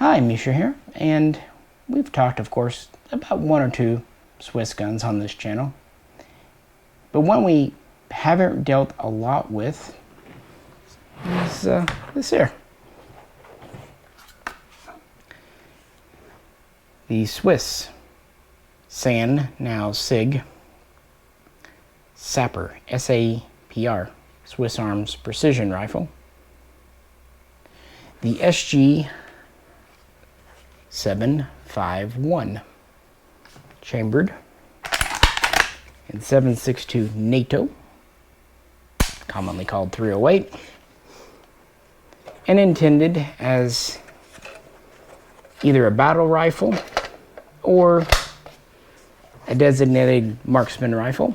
Hi, Misha here, and we've talked, of course, about one or two Swiss guns on this channel. But one we haven't dealt a lot with is this here. The Swiss SAN, now SIG, SAPR, SAPR, Swiss Arms Precision Rifle. The SG-751, chambered in 7.62 NATO, commonly called 308, and intended as either a battle rifle or a designated marksman rifle,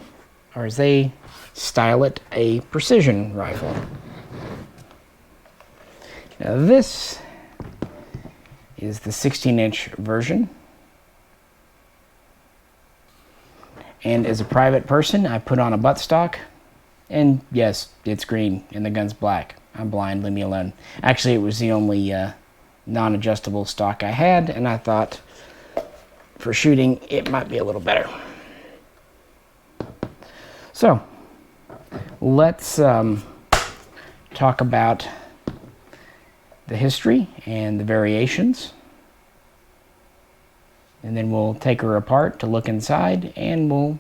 or as they style it, a precision rifle. Now this is the 16-inch version, and as a private person I put on a buttstock, and yes, it's green and the gun's black. I'm blind, leave me alone. Actually, it was the only non-adjustable stock I had, and I thought for shooting it might be a little better. So let's talk about the history and the variations, and then we'll take her apart to look inside, and we'll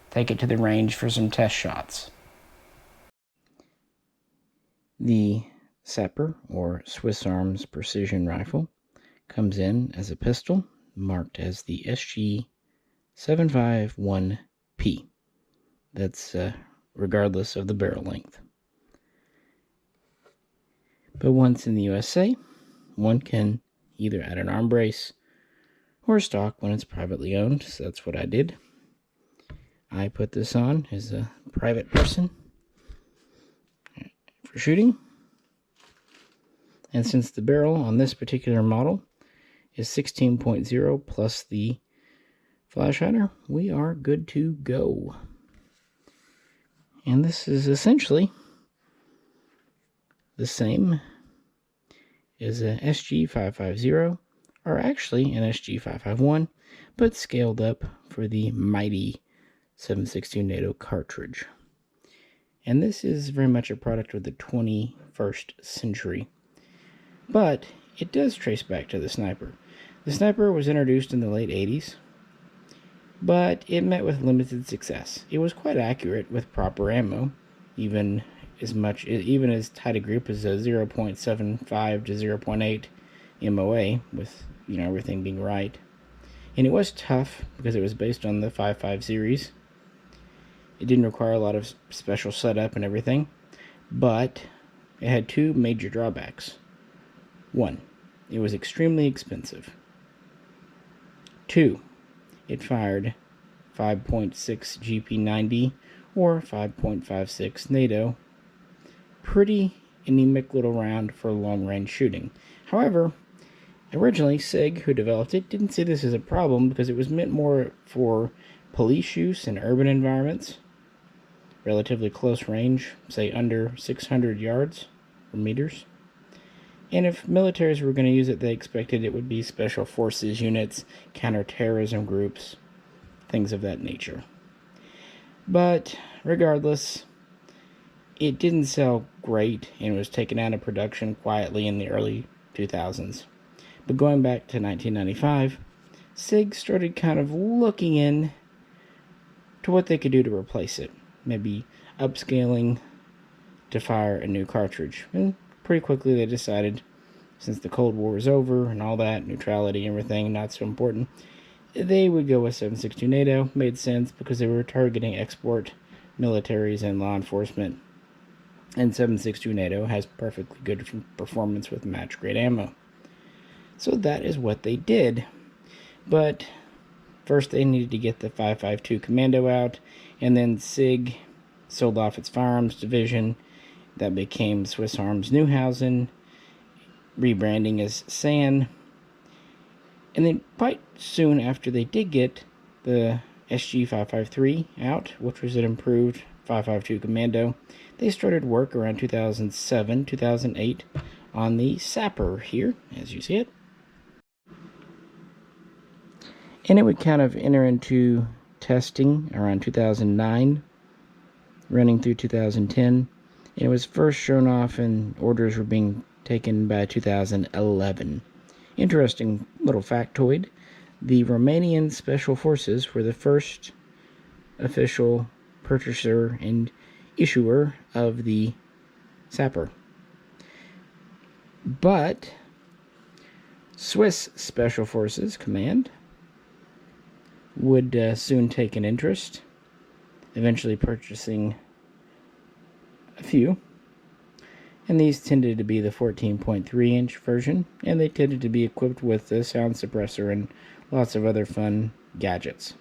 take it to the range for some test shots. The SAPR, or Swiss Arms Precision Rifle, comes in as a pistol marked as the SG751P. That's regardless of the barrel length. But once in the USA, one can either add an arm brace or a stock when it's privately owned, so that's what I did. I put this on as a private person for shooting, and since the barrel on this particular model is 16.0 plus the flash hider, we are good to go. And this is essentially the same as a SG-550, or actually an SG-551, but scaled up for the mighty 7.62 NATO cartridge. And this is very much a product of the 21st century. But it does trace back to the sniper. The sniper was introduced in the late 80s, but it met with limited success. It was quite accurate with proper ammo, even as tight a group as a 0.75 to 0.8 MOA, with everything being right. And it was tough because it was based on the 5.5 series. It didn't require a lot of special setup and everything, but it had two major drawbacks. One, it was extremely expensive. Two, it fired 5.6 GP90 or 5.56 NATO. Pretty anemic little round for long-range shooting. However, originally SIG, who developed it, didn't see this as a problem because it was meant more for police use in urban environments, relatively close range, say under 600 yards or meters. And if militaries were going to use it, they expected it would be special forces units, counterterrorism groups, things of that nature. But regardless, it didn't sell great and was taken out of production quietly in the early 2000s. But going back to 1995, SIG started kind of looking in to what they could do to replace it. Maybe upscaling to fire a new cartridge. And pretty quickly they decided, since the Cold War was over and all that, neutrality, everything, not so important, they would go with 7.62 NATO. Made sense because they were targeting export militaries and law enforcement. And 7.62 NATO has perfectly good performance with match-grade ammo. So that is what they did. But first they needed to get the 5.52 Commando out, and then SIG sold off its firearms division. That became Swiss Arms Neuhausen, rebranding as SAN. And then quite soon after they did get the SG-553 out, which was an improved 5.52 Commando, they started work around 2007, 2008 on the SAPR here, as you see it. And it would kind of enter into testing around 2009, running through 2010. And it was first shown off and orders were being taken by 2011. Interesting little factoid. The Romanian Special Forces were the first official purchaser and issuer of the SAPR. But Swiss Special Forces Command would soon take an interest, eventually purchasing a few. And these tended to be the 14.3-inch version, and they tended to be equipped with a sound suppressor and lots of other fun gadgets.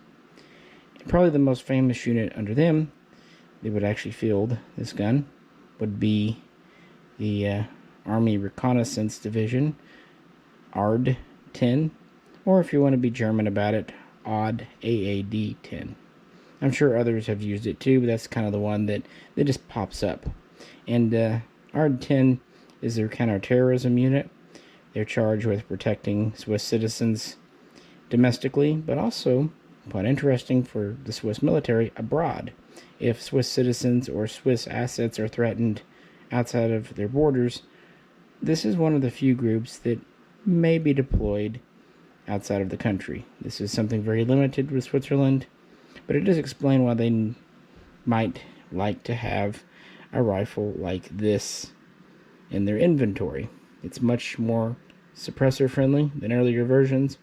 And probably the most famous unit under them, they would actually field this gun, would be the Army Reconnaissance Division, ARD-10, or if you want to be German about it, AAD-10. I'm sure others have used it too, but that's kind of the one that just pops up. And ARD-10 is their counterterrorism unit. They're charged with protecting Swiss citizens domestically, but also, quite interesting for the Swiss military, abroad. If Swiss citizens or Swiss assets are threatened outside of their borders, this is one of the few groups that may be deployed outside of the country. This is something very limited with Switzerland, but it does explain why they might like to have a rifle like this in their inventory. It's much more suppressor friendly than earlier versions.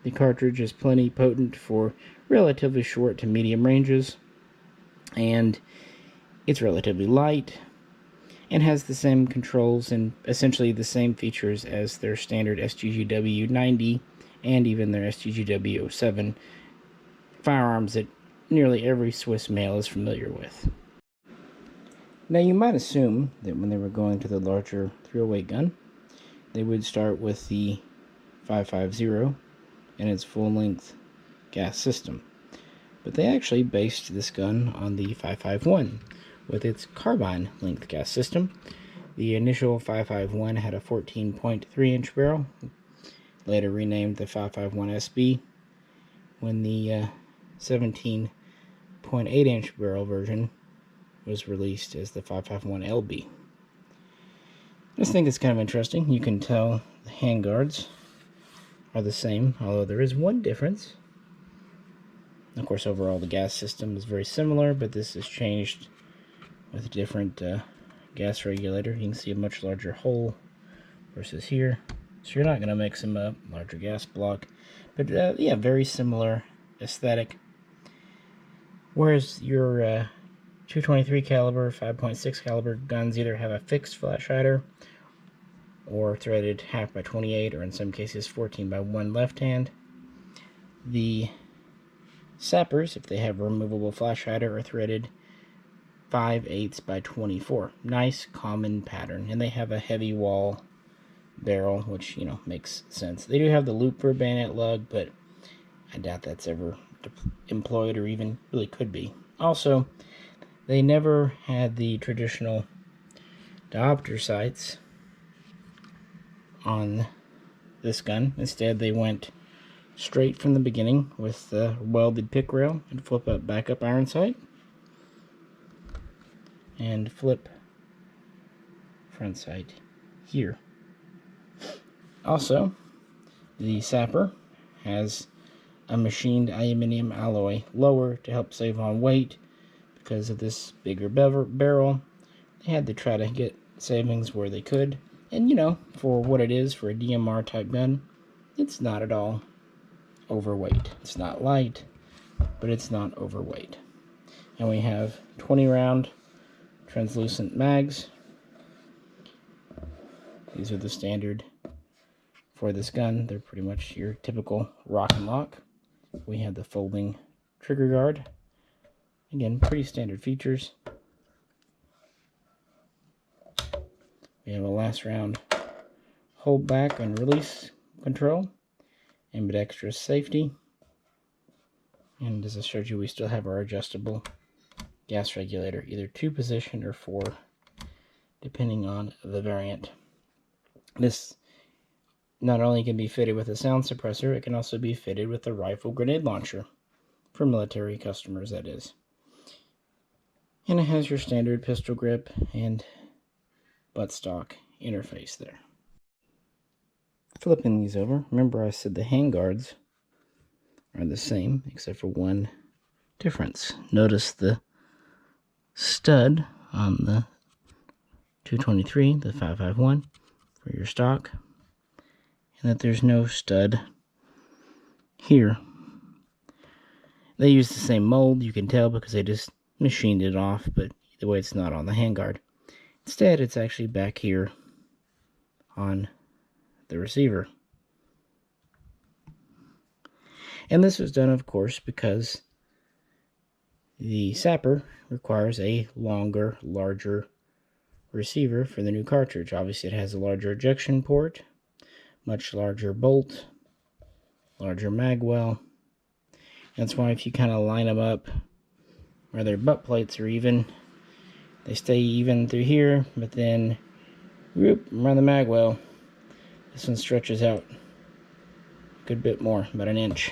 The cartridge is plenty potent for relatively short to medium ranges, and it's relatively light and has the same controls and essentially the same features as their standard SGGW-90 and even their SGGW-07 firearms that nearly every Swiss male is familiar with. Now you might assume that when they were going to the larger 308 gun, they would start with the 550 and its full-length gas system. But they actually based this gun on the 551 with its carbine length gas system. The initial 551 had a 14.3-inch barrel, later renamed the 551 SB, when the 17.8-inch barrel version was released as the 551 LB. I just think it's kind of interesting. You can tell the handguards are the same, although there is one difference. Of course, overall the gas system is very similar, but this is changed with a different gas regulator. You can see a much larger hole versus here. So you're not going to mix them up. Larger gas block. But yeah, very similar aesthetic. Whereas your 223 caliber, 5.6 caliber guns either have a fixed flash hider or threaded half by 28, or in some cases 14 by 1 left hand. The SAPRs, if they have a removable flash hider, are threaded 5/8 by 24. Nice common pattern, and they have a heavy wall barrel, which, you know, makes sense. They do have the loop for a bayonet lug, but I doubt that's ever employed or even really could be. Also, they never had the traditional diopter sights on this gun. Instead, they went straight from the beginning with the welded pick rail and flip up backup iron sight and flip front sight here. Also, the SAPR has a machined aluminum alloy lower to help save on weight. Because of this bigger barrel, they had to try to get savings where they could. And, you know, for what it is for a DMR type gun, it's not at all overweight. It's not light, but it's not overweight. And we have 20 round translucent mags. These are the standard for this gun. They're pretty much your typical rock and lock. We have the folding trigger guard. Again, pretty standard features. We have a last round hold back and release control, ambidextrous safety, and as I showed you, we still have our adjustable gas regulator, either 2 position or 4, depending on the variant. This not only can be fitted with a sound suppressor, it can also be fitted with a rifle grenade launcher, for military customers that is. And it has your standard pistol grip and buttstock interface there. Flipping these over, remember I said the handguards are the same except for one difference. Notice the stud on the 223, the 551 for your stock, and that there's no stud here. They use the same mold, you can tell because they just machined it off, but either way it's not on the handguard. Instead, it's actually back here on the receiver. And this was done, of course, because the SAPR requires a longer, larger receiver for the new cartridge. Obviously, it has a larger ejection port, much larger bolt, larger mag well. That's why if you kind of line them up where their butt plates are even, they stay even through here, but then whoop, around the mag well, this one stretches out a good bit more, about an inch.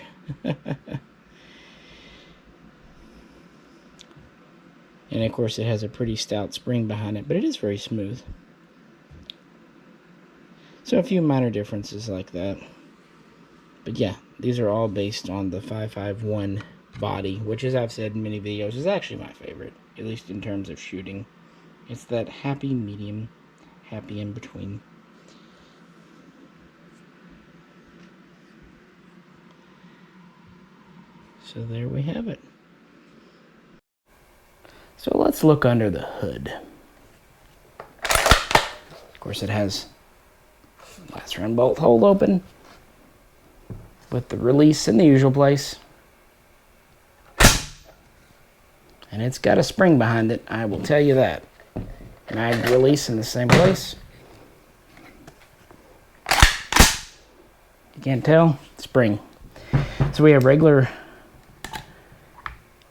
And of course it has a pretty stout spring behind it, but it is very smooth. So a few minor differences like that. But yeah, these are all based on the 551 body, which, as I've said in many videos, is actually my favorite, at least in terms of shooting. It's that happy medium, happy in between. So there we have it. So let's look under the hood. Of course, it has last round bolt hold open with the release in the usual place. And it's got a spring behind it, I will tell you that. Mag release in the same place. You can't tell? Spring. So we have regular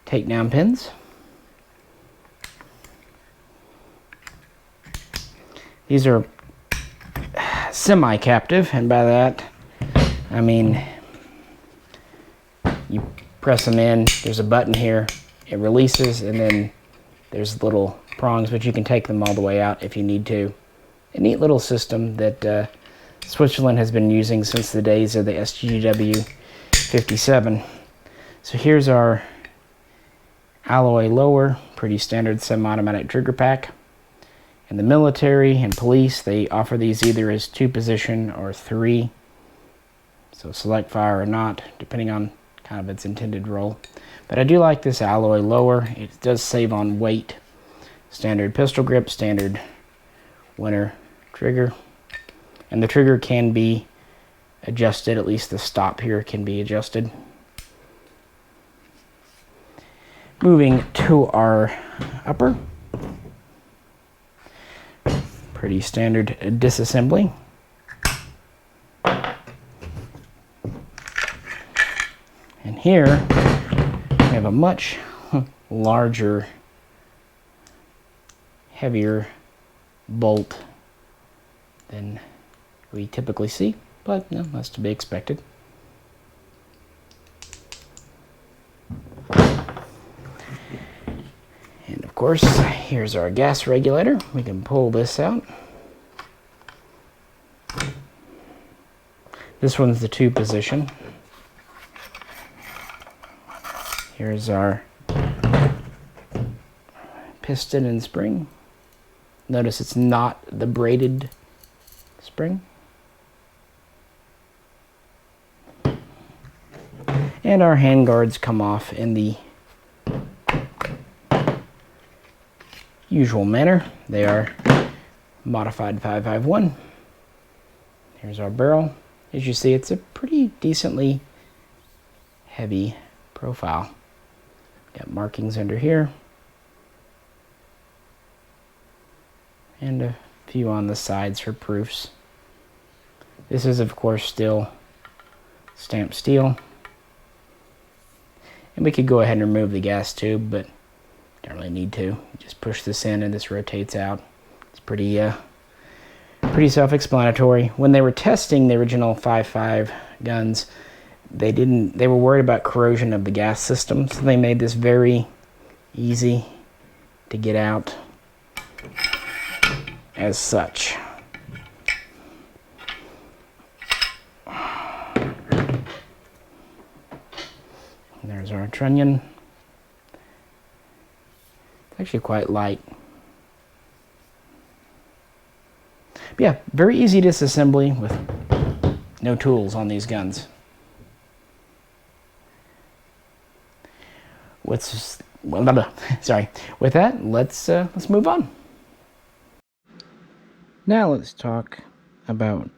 takedown pins. These are semi-captive, and by that I mean you press them in, there's a button here, it releases, and then there's little prongs, but you can take them all the way out if you need to. A neat little system that Switzerland has been using since the days of the SG-751. So here's our alloy lower, pretty standard semi-automatic trigger pack. In the military and police, they offer these either as 2-position or 3. So select fire or not, depending on kind of its intended role. But I do like this alloy lower. It does save on weight. Standard pistol grip, standard winter trigger. And the trigger can be adjusted, at least the stop here can be adjusted. Moving to our upper. Pretty standard disassembly. And here we have a much larger, heavier bolt than we typically see, but no, that's to be expected. And of course, here's our gas regulator. We can pull this out. This one's the 2-position. Here's our piston and spring. Notice it's not the braided spring. And our handguards come off in the usual manner. They are modified 551. Here's our barrel. As you see, it's a pretty decently heavy profile. Got markings under here. And a few on the sides for proofs. This is, of course, still stamped steel. And we could go ahead and remove the gas tube, but don't really need to. Just push this in and this rotates out. It's pretty Pretty self-explanatory. When they were testing the original 5.5 guns, they were worried about corrosion of the gas system, so they made this very easy to get out as such. There's our trunnion. It's actually quite light. But yeah, very easy disassembly with no tools on these guns. Sorry. With that, let's move on. Now let's talk about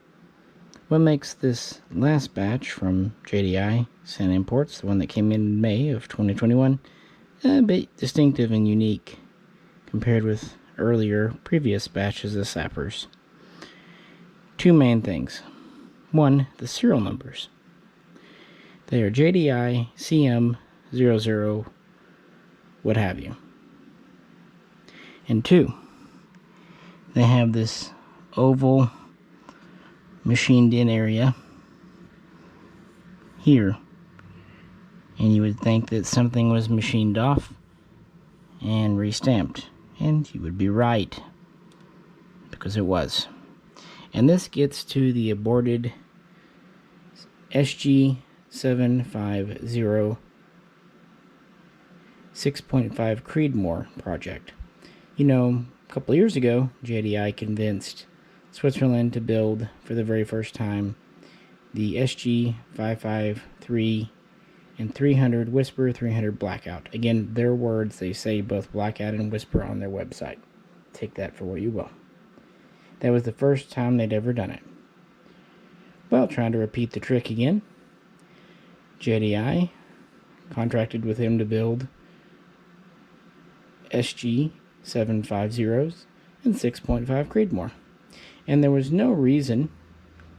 what makes this last batch from JDI Sand Imports, the one that came in May of 2021, a bit distinctive and unique compared with earlier previous batches of SAPRs. Two main things. One, the serial numbers. They are JDI CM00 what have you. And two, they have this oval machined in area here, and you would think that something was machined off and restamped, and you would be right, because it was. And this gets to the aborted SG-750 6.5 Creedmoor project. You know, a couple of years ago, JDI convinced Switzerland to build, for the very first time, the SG-553 and 300 Whisper, 300 Blackout. Again, their words, they say both Blackout and Whisper on their website. Take that for what you will. That was the first time they'd ever done it. Well, trying to repeat the trick again, JDI contracted with him to build SG-750s and 6.5 Creedmoor. And there was no reason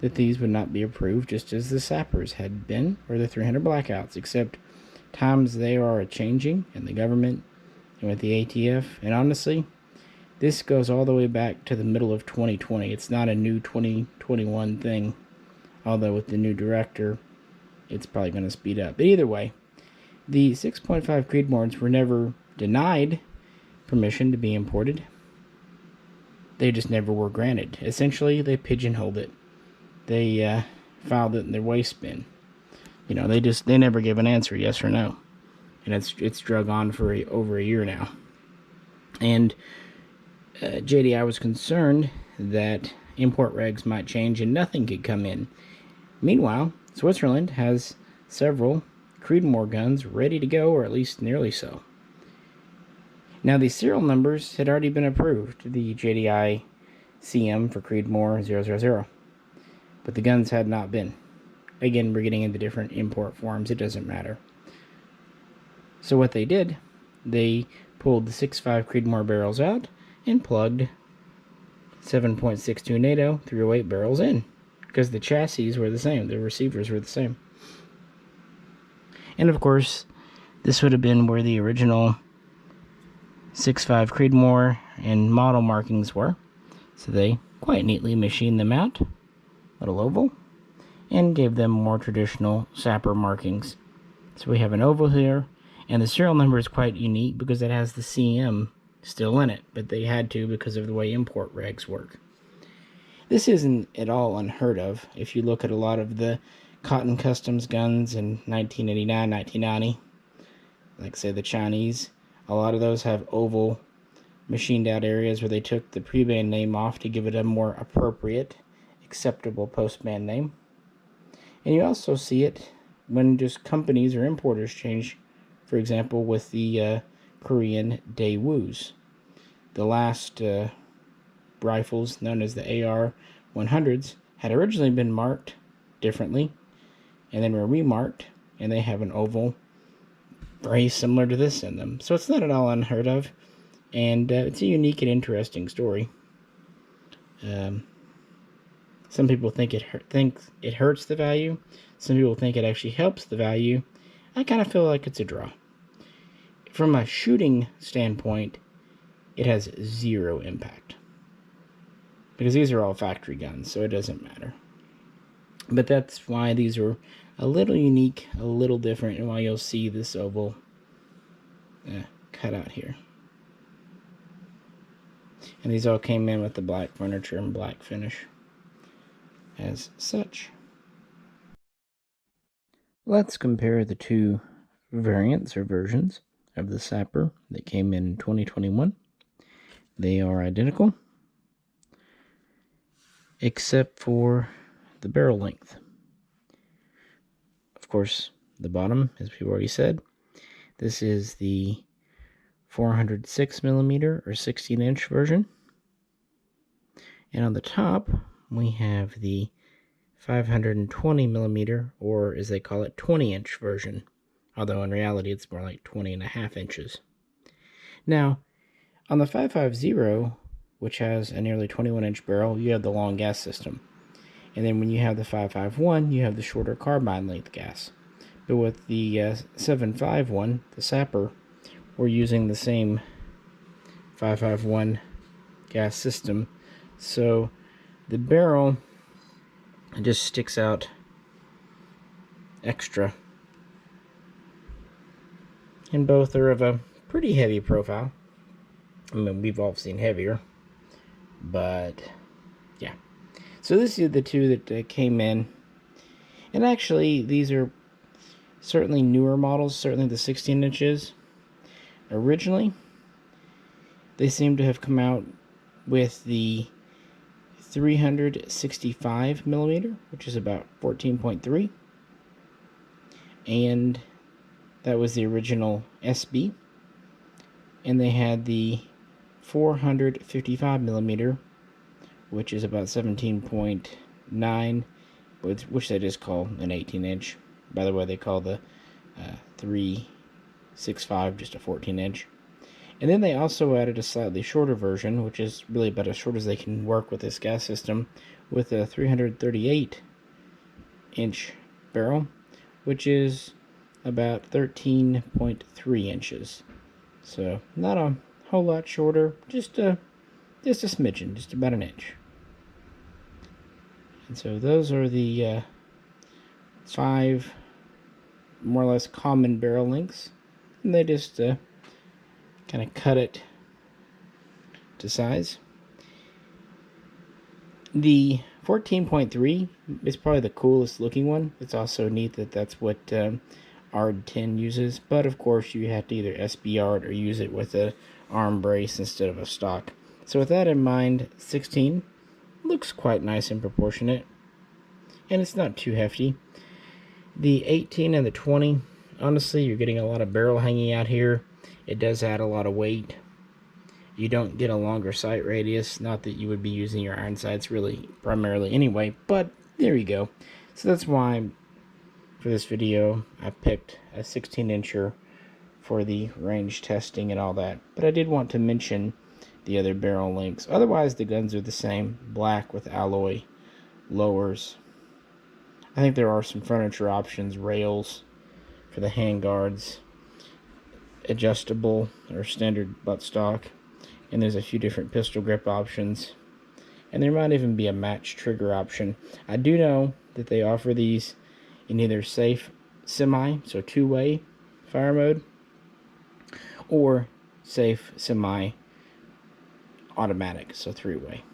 that these would not be approved, just as the SAPRs had been, or the 300 Blackouts, except times they are a-changing in the government and with the ATF. And honestly, this goes all the way back to the middle of 2020. It's not a new 2021 thing, although with the new director, it's probably going to speed up. But either way, the 6.5 Creedmoors were never denied permission to be imported. They just never were granted. Essentially, they pigeonholed it. They filed it in their waste bin. You know, they never give an answer, yes or no. And it's drug on for over a year now. And JDI was concerned that import regs might change and nothing could come in. Meanwhile, Switzerland has several Creedmoor guns ready to go, or at least nearly so. Now, the serial numbers had already been approved, the JDI CM for Creedmoor 000, but the guns had not been. Again, we're getting into different import forms, it doesn't matter. So what they did, they pulled the 6.5 Creedmoor barrels out and plugged 7.62 NATO 308 barrels in, because the chassis were the same, the receivers were the same. And of course, this would have been where the original 6.5 Creedmoor and model markings were. So they quite neatly machined them out, little oval, and gave them more traditional SAPR markings. So we have an oval here, and the serial number is quite unique because it has the CM still in it, but they had to because of the way import regs work. This isn't at all unheard of. If you look at a lot of the Cotton Customs guns in 1989, 1990, like say the Chinese, a lot of those have oval machined out areas where they took the pre-band name off to give it a more appropriate, acceptable post-band name. And you also see it when just companies or importers change, for example, with the Korean Daewoo's. The last rifles, known as the AR-100s, had originally been marked differently, and then were remarked, and they have an oval very similar to this in them. So it's not at all unheard of, and it's a unique and interesting story. Some people think it hurts the value. Some people think it actually helps the value. I kind of feel like it's a draw. From a shooting standpoint, it has zero impact. because these are all factory guns, so it doesn't matter. But that's why these are a little unique, a little different, and why you'll see this oval cut out here. And these all came in with the black furniture and black finish as such. Let's compare the two variants or versions of the SAPR that came in 2021. They are identical, except for the barrel length. Of course, the bottom, as we've already said, this is the 406mm or 16-inch version. And on the top, we have the 520mm, or as they call it, 20-inch version. Although in reality, it's more like 20.5 inches. Now, on the 550, which has a nearly 21-inch barrel, you have the long gas system. And then when you have the 551, you have the shorter carbine length gas. But with the 751, the SAPR, we're using the same 551 gas system. So the barrel just sticks out extra. And both are of a pretty heavy profile. I mean, we've all seen heavier, but yeah. So this is the two that came in. And actually, these are certainly newer models, certainly the 16 inches. Originally, they seem to have come out with the 365mm, which is about 14.3. And that was the original SB. And they had the 455mm, which is about 17.9, which they just call an 18-inch. By the way, they call the 365 just a 14-inch. And then they also added a slightly shorter version, which is really about as short as they can work with this gas system, with a 338-inch barrel, which is about 13.3 inches. So not a whole lot shorter, just a smidgen, just about an inch. And so those are the 5 more or less common barrel lengths, and they just kind of cut it to size. The 14.3 is probably the coolest looking one. It's also neat that that's what ARD-10 uses, but of course you have to either SBR or use it with a arm brace instead of a stock. So with that in mind, 16 looks quite nice and proportionate, and it's not too hefty. The 18 and the 20, honestly, you're getting a lot of barrel hanging out here. It does add a lot of weight. You don't get a longer sight radius, not that you would be using your iron sights really primarily anyway, but there you go. So that's why for this video I picked a 16-incher for the range testing and all that. But I did want to mention the other barrel lengths. Otherwise the guns are the same, black with alloy lowers. I think there are some furniture options, rails for the handguards, adjustable or standard buttstock, and there's a few different pistol grip options, and there might even be a match trigger option. I do know that they offer these in either safe semi, so 2-way fire mode, or safe semi automatic, so 3-way.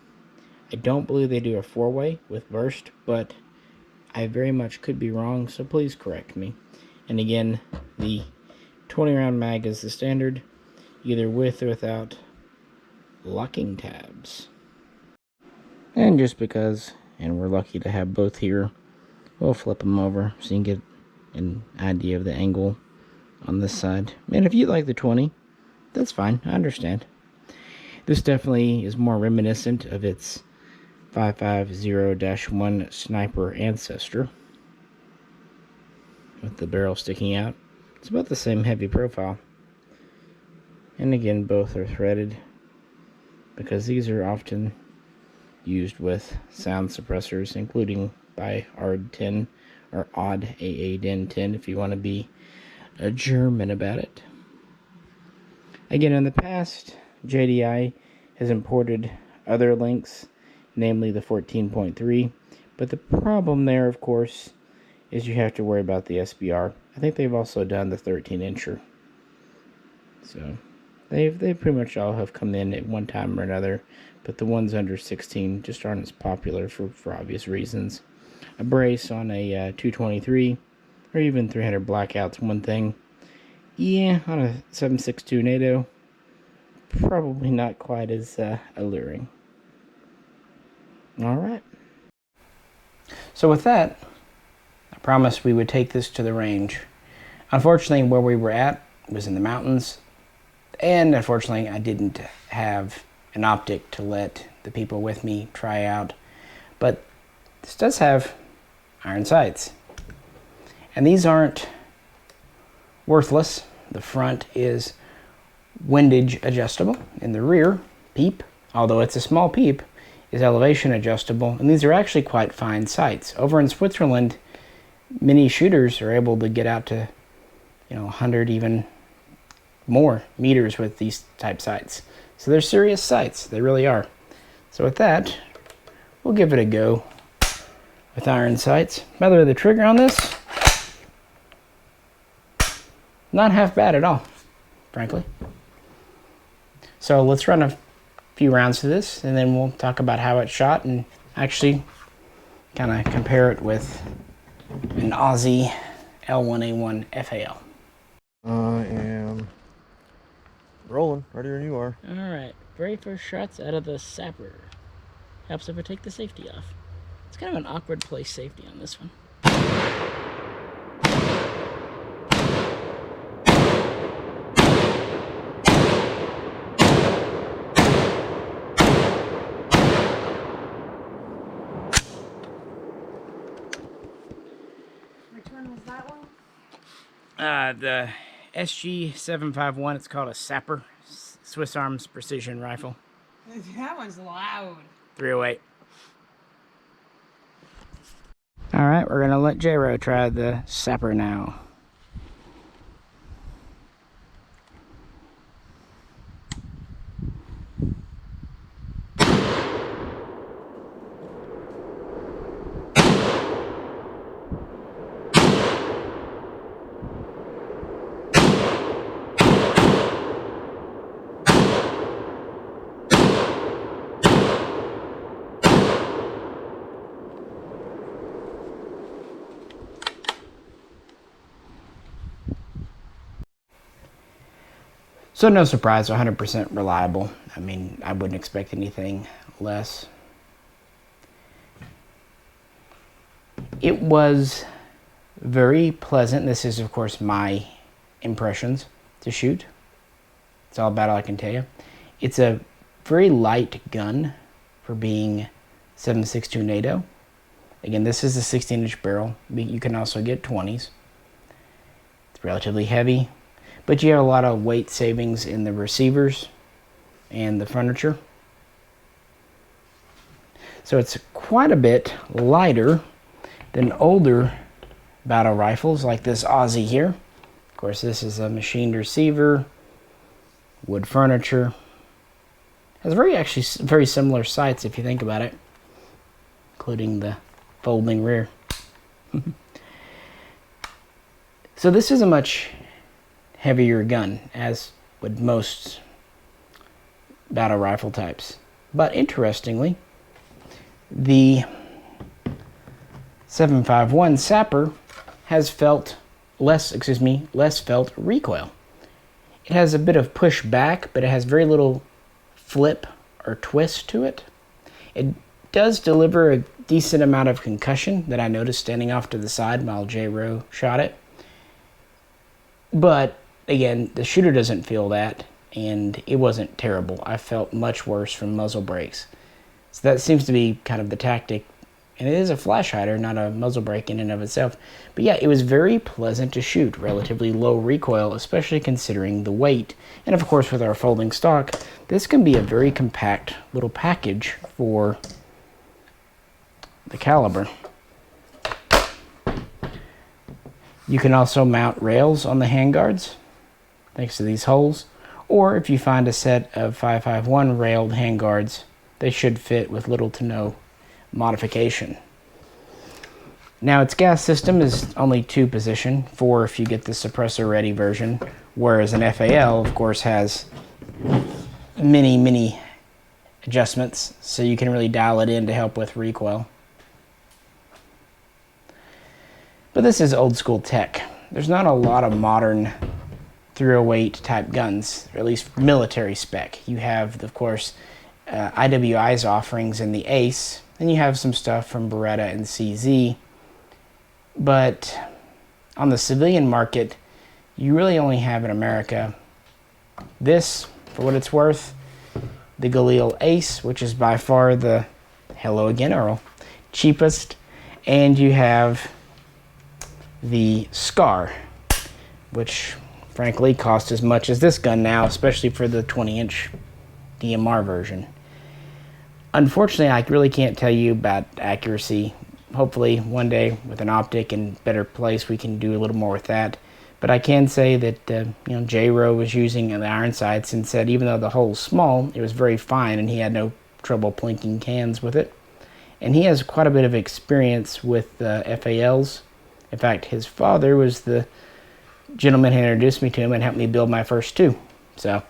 I don't believe they do a 4-way with burst, but I very much could be wrong, so please correct me. And again, the 20-round mag is the standard, either with or without locking tabs. And just because, and we're lucky to have both here, we'll flip them over so you can get an idea of the angle on this side. And if you like the 20, that's fine, I understand. This definitely is more reminiscent of its 550-1 sniper ancestor, with the barrel sticking out. It's about the same heavy profile. And again, both are threaded, because these are often used with sound suppressors, including by ARD-10 or AAD-10 if you want to be a German about it. Again, in the past, JDI has imported other lengths, namely the 14.3. But the problem there, of course, is you have to worry about the SBR. I think they've also done the 13-incher. So they pretty much all have come in at one time or another, but the ones under 16 just aren't as popular for obvious reasons. A brace on a 223 or even 300 blackout's one thing. Yeah, on a 7.62 NATO, probably not quite as alluring. Alright. So with that, I promised we would take this to the range. Unfortunately, where we were at was in the mountains, and unfortunately I didn't have an optic to let the people with me try out. But this does have iron sights, and these aren't worthless. The front is windage adjustable, and the rear peep, although it's a small peep, is elevation adjustable, and these are actually quite fine sights. Over in Switzerland, many shooters are able to get out to 100 even more meters with these type sights. So they're serious sights, they really are. So with that, we'll give it a go with iron sights. By the way, the trigger on this, not half bad at all, frankly. So let's run a few rounds to this, and then we'll talk about how it's shot and actually kind of compare it with an Aussie L1A1 FAL. I am rolling, ready when you are. Alright, very first shots out of the SAPR. Helps if I take the safety off. It's kind of an awkward place safety on this one. Which one was that one? The SG-751, it's called a SAPR, Swiss Arms Precision Rifle. That one's loud. 308. Alright, we're going to let J-Ro try the SAPR now. So no surprise, 100% reliable. I mean, I wouldn't expect anything less. It was very pleasant. This is, of course, my impressions to shoot. It's all about all I can tell you. It's a very light gun for being 7.62 NATO. Again, this is a 16-inch barrel. You can also get 20s. It's relatively heavy, but you have a lot of weight savings in the receivers and the furniture. So it's quite a bit lighter than older battle rifles like this Aussie here. Of course, this is a machined receiver, wood furniture. Has very similar sights if you think about it, including the folding rear. So this is a much heavier gun, as would most battle rifle types. But interestingly, the 751 SAPR has less felt recoil. It has a bit of push back, but it has very little flip or twist to it. It does deliver a decent amount of concussion that I noticed standing off to the side while J-Ro shot it. But again, the shooter doesn't feel that, and it wasn't terrible. I felt much worse from muzzle brakes. So that seems to be kind of the tactic. And it is a flash hider, not a muzzle brake in and of itself. But yeah, it was very pleasant to shoot. Relatively low recoil, especially considering the weight. And of course, with our folding stock, this can be a very compact little package for the caliber. You can also mount rails on the handguards, thanks to these holes. Or if you find a set of 551 railed handguards, they should fit with little to no modification. Now its gas system is only 2-position, 4 if you get the suppressor ready version, whereas an FAL of course has many adjustments, so you can really dial it in to help with recoil. But this is old school tech. There's not a lot of modern 308 type guns, or at least military spec. You have, of course, IWI's offerings in the Ace, and you have some stuff from Beretta and CZ. But on the civilian market, you really only have in America this, for what it's worth, the Galil Ace, which is by far the, hello again Earl, cheapest, and you have the Scar, which frankly costs as much as this gun now, especially for the 20-inch DMR version. Unfortunately, I really can't tell you about accuracy. Hopefully one day with an optic in better place we can do a little more with that. But I can say that J-Row was using the iron sights and said even though the hole's small, it was very fine and he had no trouble plinking cans with it. And he has quite a bit of experience with FALs. In fact, his father was the gentleman who introduced me to him and helped me build my first 2. So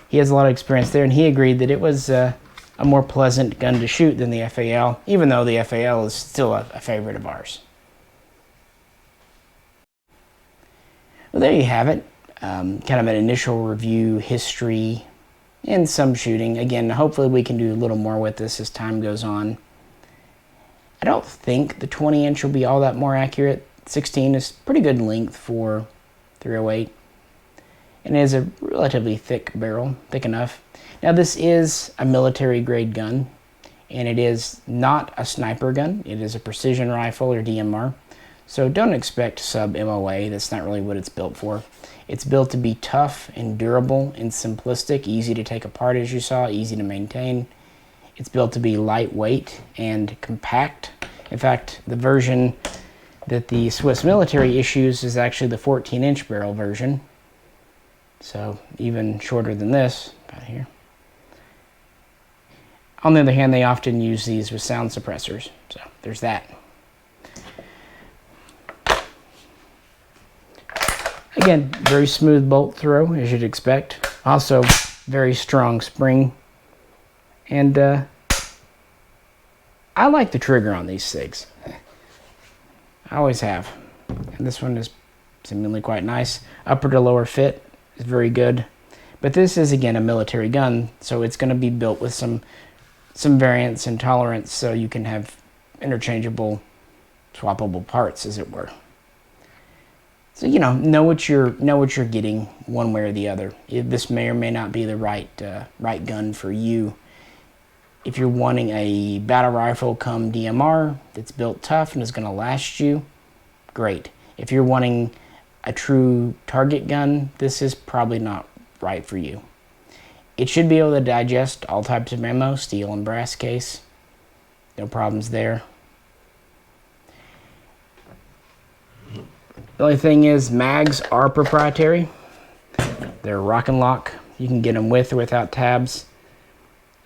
he has a lot of experience there, and he agreed that it was a more pleasant gun to shoot than the FAL, even though the FAL is still a favorite of ours. Well, there you have it. Kind of an initial review, history, and some shooting. Again, hopefully we can do a little more with this as time goes on. I don't think the 20-inch will be all that more accurate. 16 is pretty good length for 308. And it is a relatively thick barrel, thick enough. Now this is a military grade gun, and it is not a sniper gun. It is a precision rifle or DMR. So don't expect sub MOA, that's not really what it's built for. It's built to be tough and durable and simplistic, easy to take apart as you saw, easy to maintain. It's built to be lightweight and compact. In fact, the version that the Swiss military issues is actually the 14-inch barrel version. So even shorter than this, about here. On the other hand, they often use these with sound suppressors. So there's that. Again, very smooth bolt throw, as you'd expect. Also, very strong spring. And I like the trigger on these SIGs. I always have. And this one is seemingly quite nice. Upper to lower fit is very good. But this is, again, a military gun, so it's going to be built with some variance and tolerance, so you can have interchangeable, swappable parts, as it were. So know what you're getting one way or the other. This may or may not be the right gun for you. If you're wanting a battle rifle come DMR that's built tough and is going to last you, great. If you're wanting a true target gun, this is probably not right for you. It should be able to digest all types of ammo, steel and brass case. No problems there. The only thing is, mags are proprietary. They're rock and lock. You can get them with or without tabs.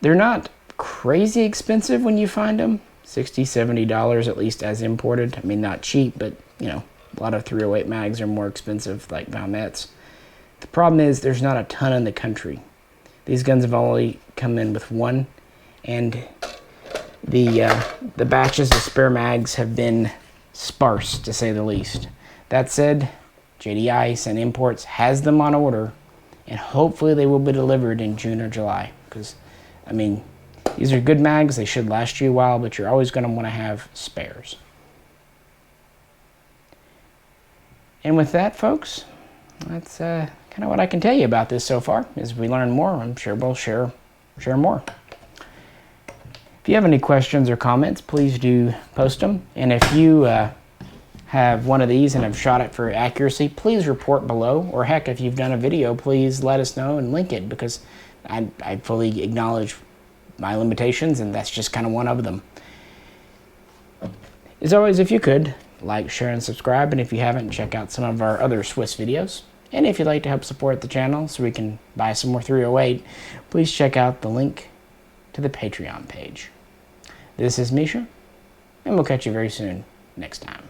They're not crazy expensive when you find them. $60, $70 at least as imported. I mean, not cheap, but a lot of 308 mags are more expensive, like Valmet's. The problem is there's not a ton in the country. These guns have only come in with one, and the batches of spare mags have been sparse, to say the least. That said, JD Ice and Imports has them on order, and hopefully they will be delivered in June or July. Because, I mean, these are good mags, they should last you a while, but you're always going to want to have spares. And with that, folks, that's kind of what I can tell you about this so far. As we learn more, I'm sure we'll share more. If you have any questions or comments, please do post them. And if you have one of these and have shot it for accuracy, please report below. Or heck, if you've done a video, please let us know and link it, because I fully acknowledge my limitations, and that's just kind of one of them. As always, if you could, like, share, and subscribe. And if you haven't, check out some of our other Swiss videos. And if you'd like to help support the channel so we can buy some more 308, please check out the link to the Patreon page. This is Misha, and we'll catch you very soon next time.